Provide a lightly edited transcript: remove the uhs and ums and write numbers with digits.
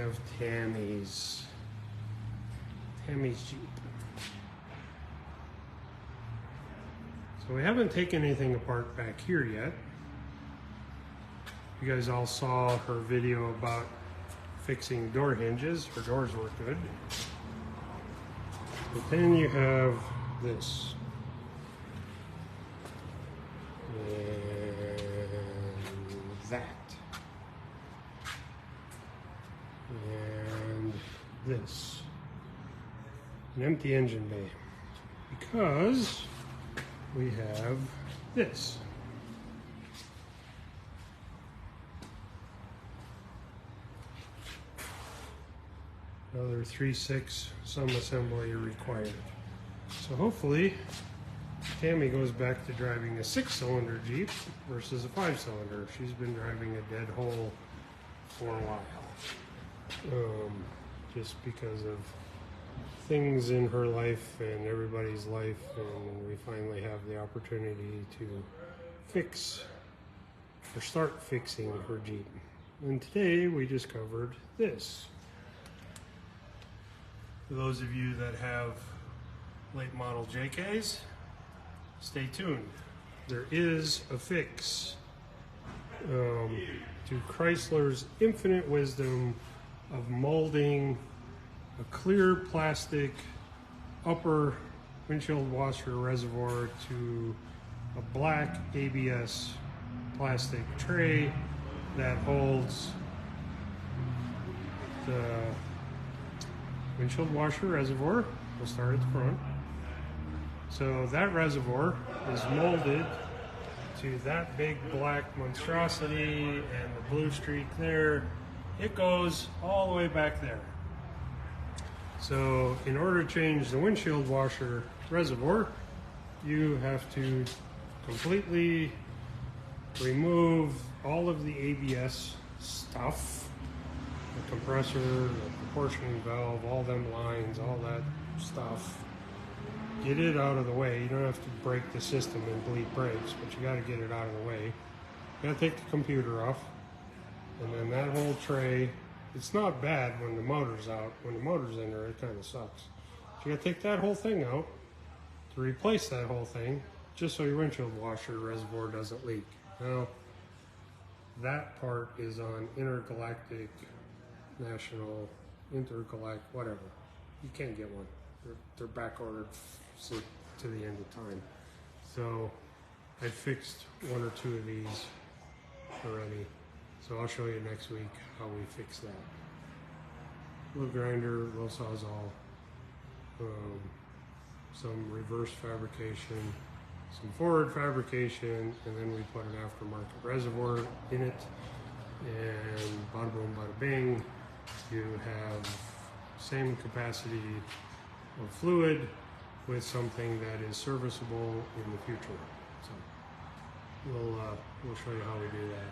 have Tammy's Jeep. So we haven't taken anything apart back here yet. You guys all saw her video about fixing door hinges. Her doors work good. But then you have this. And that. And this. An empty engine bay. Because we have this. Another 3/6 some assembly required. So hopefully Tammy goes back to driving a 6-cylinder Jeep versus a 5-cylinder. She's been driving a dead hole for a while. Just because of things in her life and everybody's life, and we finally have the opportunity to fix or start fixing her Jeep. And today we just covered this. For those of you that have late model JKs, stay tuned. There is a fix to Chrysler's infinite wisdom of molding a clear plastic upper windshield washer reservoir to a black ABS plastic tray that holds the windshield washer reservoir. We'll start at the front. So that reservoir is molded to that big black monstrosity and the blue streak there. It goes all the way back there. So in order to change the windshield washer reservoir, you have to completely remove all of the ABS stuff, the compressor, the proportioning valve, all them lines, all that stuff. Get it out of the way. You don't have to break the system and bleed brakes, but you got to get it out of the way. You got to take the computer off, and then that whole tray. It's not bad when the motor's out. When the motor's in there, it kind of sucks. So you got to take that whole thing out to replace that whole thing, just so your windshield washer reservoir doesn't leak. Now, that part is on intergalactic, national, intergalactic, whatever. You can't get one. They're back ordered to the end of time. So I fixed 1 or 2 of these already. So I'll show you next week how we fix that. Little grinder, little sawzall, some reverse fabrication, some forward fabrication, and then we put an aftermarket reservoir in it. And bada boom, bada bing, you have same capacity of fluid with something that is serviceable in the future. So we'll show you how we do that.